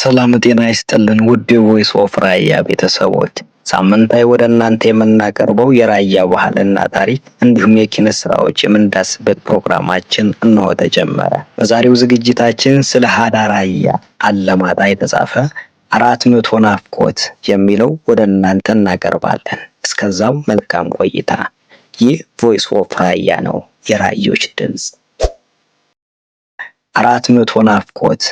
ሰላም ጤና ይስጥልን ውድ ቮይስ ኦፍ ራያ ቤተሰቦች፣ ሳምንታዊ ወደ እናንተ የምናቀርበው የራያ ባህልና ታሪክ እንዲሁም የኪነ ስራዎች የምንዳስበት ፕሮግራማችን እነሆ ተጀመረ። በዛሬው ዝግጅታችን ስለ ሀዳ ራያ አላማጣ የተጻፈ 400 ናፍቆት የሚለው ወደ እናንተ እናቀርባለን። እስከዛው መልካም ቆይታ። ይህ ቮይስ ኦፍ ራያ ነው፣ የራዮች ድምጽ። 400 ናፍቆት።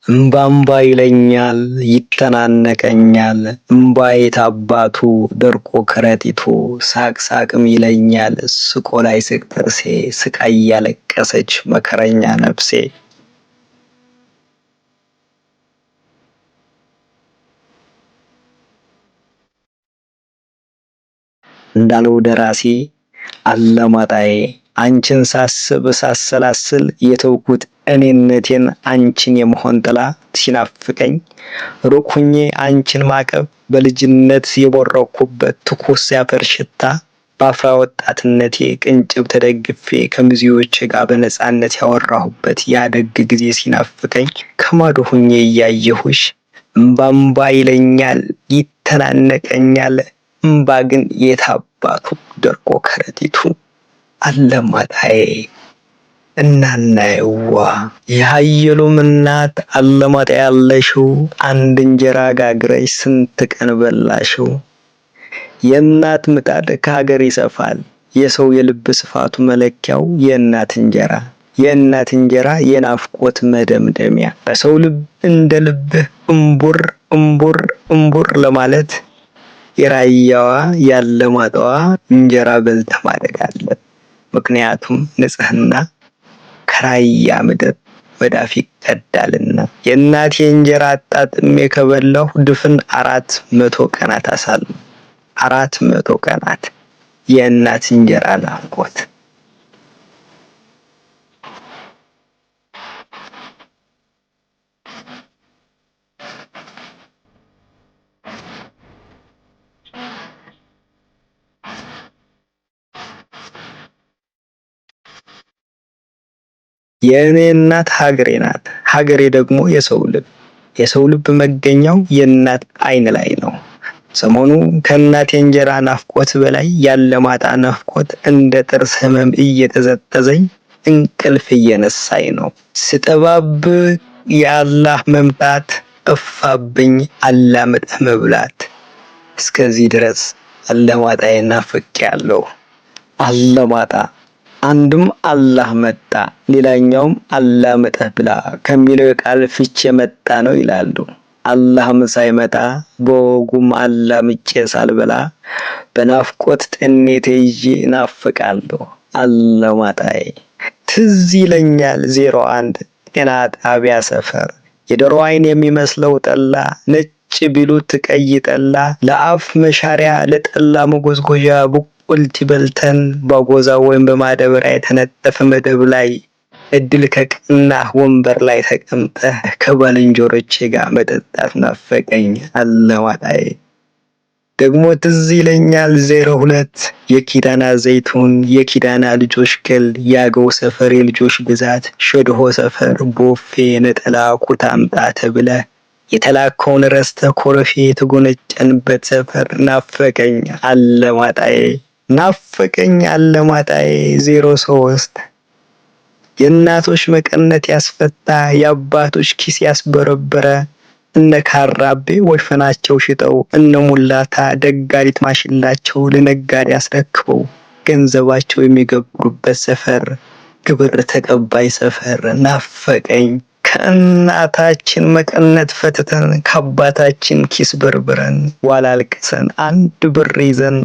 እምባምባ ይለኛል ይተናነቀኛል፣ እምባዬ ታባቱ ደርቆ ከረጢቱ፣ ሳቅ ሳቅም ይለኛል ስቆ ላይ ስቅ ጥርሴ፣ ስቃይ ያለቀሰች መከረኛ ነፍሴ። እንዳለው ደራሲ አላማጣዬ፣ አንቺን ሳስብ ሳሰላስል የተውኩት እኔነቴን አንቺን የመሆን ጥላ ሲናፍቀኝ፣ ሩቅ ሁኜ አንቺን ማቀብ በልጅነት የቦረኩበት ትኩስ ያፈር ሽታ፣ በአፍራ ወጣትነቴ ቅንጭብ ተደግፌ ከሚዜዎቼ ጋር በነፃነት ያወራሁበት ያደግ ጊዜ ሲናፍቀኝ፣ ከማዶ ሁኜ እያየሁሽ እምባምባ ይለኛል ይተናነቀኛል፣ እምባ ግን የታባቱ ደርቆ ከረጢቱ። አላማጣዬ እናናየዋ የሀየሎም እናት አላማጣ ያለሽው፣ አንድ እንጀራ ጋግረሽ ስንት ቀን በላሽው። የእናት ምጣድ ከሀገር ይሰፋል፣ የሰው የልብ ስፋቱ መለኪያው የእናት እንጀራ። የእናት እንጀራ የናፍቆት መደምደሚያ፣ በሰው ልብ እንደ ልብህ እምቡር እምቡር እምቡር ለማለት የራያዋ ያላማጣዋ እንጀራ በልተህ ማደግ አለብህ። ምክንያቱም ንጽህና ከራያ ምድር መዳፍ ይቀዳልና። የእናቴ እንጀራ አጣጥሜ ከበላሁ ድፍን 400 ቀናት አሳለሁ። 400 ቀናት የእናት እንጀራ ናፍቆት። የእኔ እናት ሀገሬ ናት፣ ሀገሬ ደግሞ የሰው ልብ። የሰው ልብ መገኛው የእናት አይን ላይ ነው። ሰሞኑ ከእናቴ እንጀራ ናፍቆት በላይ ያላማጣ ናፍቆት እንደ ጥርስ ህመም እየጠዘጠዘኝ እንቅልፍ እየነሳኝ ነው። ስጠባብቅ የአላህ መምጣት፣ ጠፋብኝ አላምጠህ መብላት። እስከዚህ ድረስ አላማጣዬ ናፍቄያለሁ። አላማጣ አንድም አላህ መጣ፣ ሌላኛውም አላምጠህ ብላ ከሚለው የቃል ፍች የመጣ ነው ይላሉ። አላህም ሳይመጣ በወጉም አላምጬ ሳልበላ በናፍቆት ጠኔ ተይዤ እናፍቃለሁ። አላማጣዬ ትዝ ይለኛል 01 ጤና ጣቢያ ሰፈር፣ የዶሮ አይን የሚመስለው ጠላ፣ ነጭ ቢሉት ቀይ ጠላ፣ ለአፍ መሻሪያ ለጠላ መጎዝጎዣ ቁልቲ በልተን በጎዛ ወይም በማደበሪያ የተነጠፈ መደብ ላይ እድል ከቀናህ ወንበር ላይ ተቀምጠህ ከባልንጀሮቼ ጋር መጠጣት ናፈቀኝ። አላማጣዬ ደግሞ ትዝ ይለኛል 02 የኪዳና ዘይቱን፣ የኪዳና ልጆች ገል፣ የአገው ሰፈር የልጆች ብዛት፣ ሸድሆ ሰፈር ቦፌ ነጠላ ኩታ አምጣ ተብለህ የተላከውን ረስተህ ኮረፌ የተጎነጨንበት ሰፈር ናፈቀኝ። አላማጣዬ ናፈቀኝ። አላማጣዬ 03 የእናቶች መቀነት ያስፈታ፣ የአባቶች ኪስ ያስበረበረ፣ እነ ካራቤ ወይፈናቸው ሽጠው እነ ሙላታ ደጋሪት ማሽላቸው ለነጋዴ አስረክበው ገንዘባቸው የሚገብሩበት ሰፈር፣ ግብር ተቀባይ ሰፈር ናፈቀኝ። ከእናታችን መቀነት ፈትተን ከአባታችን ኪስ በርብረን ዋላልቅሰን 1 ብር ይዘን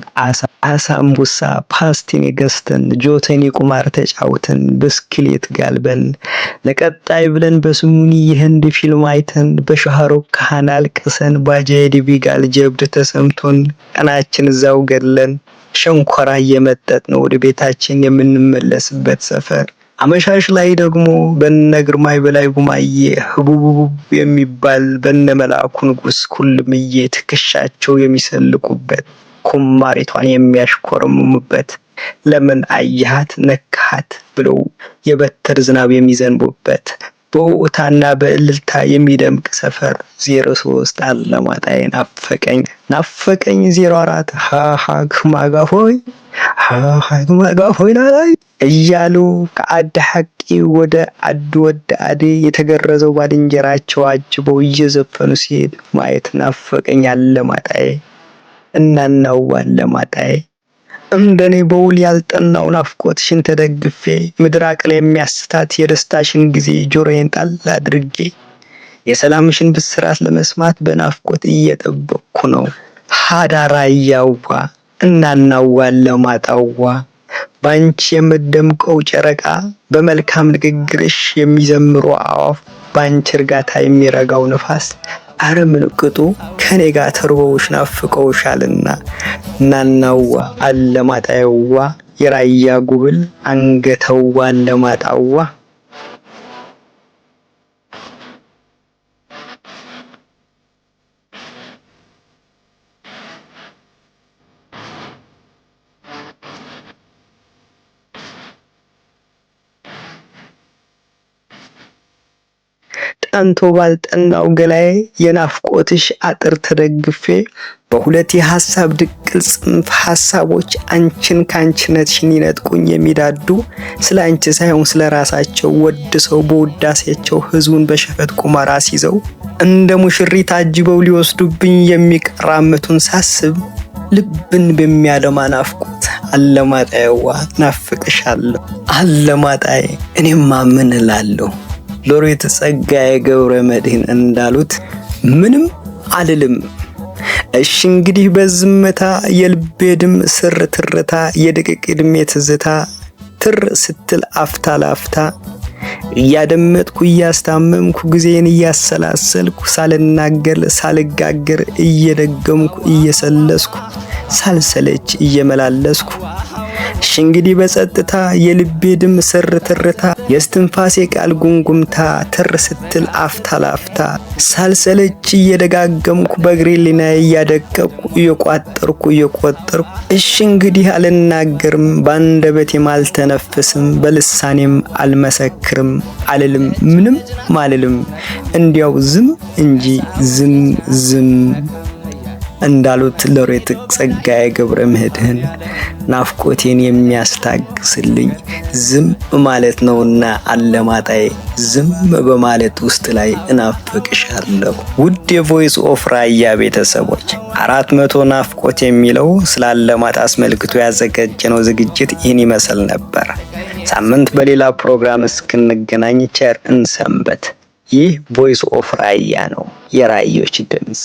አሳምቡሳ ፓስቲኒ ገዝተን ጆተኒ ቁማር ተጫውተን ብስክሌት ጋልበን ለቀጣይ ብለን በስሙኒ የህንድ ፊልም አይተን በሻህሩክ ካህን አልቅሰን ባጃጅ ቢጋል ጀብድ ተሰምቶን ቀናችን እዛው ገድለን ሸንኮራ እየመጠጥን ወደ ቤታችን የምንመለስበት ሰፈር። አመሻሽ ላይ ደግሞ በነ ግርማይ በላይ ጉማዬ ህቡብ የሚባል በነ መላኩ ንጉስ ኩልምዬ ትከሻቸው የሚሰልቁበት፣ ኩማሪቷን የሚያሽኮረሙበት፣ ለምን አያት ነካት ብለው የበትር ዝናብ የሚዘንቡበት፣ በውታና በእልልታ የሚደምቅ ሰፈር 03 አለማጣዬ ናፈቀኝ 04 ማጋፎይ ላይ እያሉ ከአድ ሐቂ ወደ አድ ወደ አዴ የተገረዘው ባልንጀራቸው አጅበው እየዘፈኑ ሲሄድ ማየት ናፈቀኝ አለማጣዬ እናናው አለማጣዬ። እንደኔ በውል ያልጠናው ናፍቆትሽን ተደግፌ ምድር አቅል የሚያስታት የደስታሽን ጊዜ ጆሮዬን ጣል አድርጌ የሰላምሽን ብስራት ለመስማት በናፍቆት እየጠበቅኩ ነው። ሀዳራ ያዋ እናናዋ አለማጣዋ ባንቺ የምትደምቀው ጨረቃ በመልካም ንግግርሽ የሚዘምሩ አዋፍ ባንቺ እርጋታ የሚረጋው ነፋስ አረ ምን ቅጡ ከኔ ጋር ተርበውሽ ናፍቀውሻልና እናናዋ አለማጣዬዋ የራያ ጉብል አንገተዋ አለማጣዋ። ጠንቶ ባልጠናው ገላዬ የናፍቆትሽ አጥር ተደግፌ በሁለት የሐሳብ ድቅል ጽንፍ ሐሳቦች አንቺን ካንቺነትሽን ይነጥቁኝ የሚዳዱ ስለ አንቺ ሳይሆን ስለ ራሳቸው ወድሰው በውዳሴያቸው ህዝቡን በሸፈት ቁማር አስይዘው እንደ ሙሽሪት አጅበው ሊወስዱብኝ የሚቀራመቱን ሳስብ ልብን በሚያለማ ናፍቆት አለማጣዬዋ ናፍቅሻለሁ አለማጣዬ። እኔማ ምን እላለሁ ሎሬት ጸጋዬ ገብረ መድኅን እንዳሉት ምንም አልልም። እሺ እንግዲህ በዝምታ የልቤ ድም ስር ትርታ የደቂቅ ዕድሜ ትዝታ ትር ስትል አፍታ ላፍታ እያደመጥኩ እያስታመምኩ ጊዜን እያሰላሰልኩ ሳልናገር ሳልጋገር እየደገምኩ እየሰለስኩ ሳልሰለች እየመላለስኩ እሺ እንግዲህ በጸጥታ የልቤ ድም ስር ትርታ የስትንፋሴ ቃል ጉንጉምታ ትር ስትል አፍታ ላፍታ ሳልሰለች እየደጋገምኩ በግሪሊና እያደቀቅኩ እየቋጠርኩ እየቆጠርኩ እሺ እንግዲህ አልናገርም ባንደበቴም አልተነፍስም በልሳኔም አልመሰክርም አልልም ምንም ማልልም እንዲያው ዝም እንጂ ዝም እንዳሉት ሎሬት ጸጋዬ ገብረ መድኅን ናፍቆቴን የሚያስታግስልኝ ዝም ማለት ነውና አለማጣዬ ዝም በማለት ውስጥ ላይ እናፍቅሻለሁ። ውድ የቮይስ ኦፍ ራያ ቤተሰቦች 400 ናፍቆት የሚለው ስለ አለማጣ አስመልክቶ ያዘጋጀነው ዝግጅት ይህን ይመስል ነበር። ሳምንት በሌላ ፕሮግራም እስክንገናኝ ቸር እንሰንበት። ይህ ቮይስ ኦፍ ራያ ነው፣ የራዮች ድምጽ።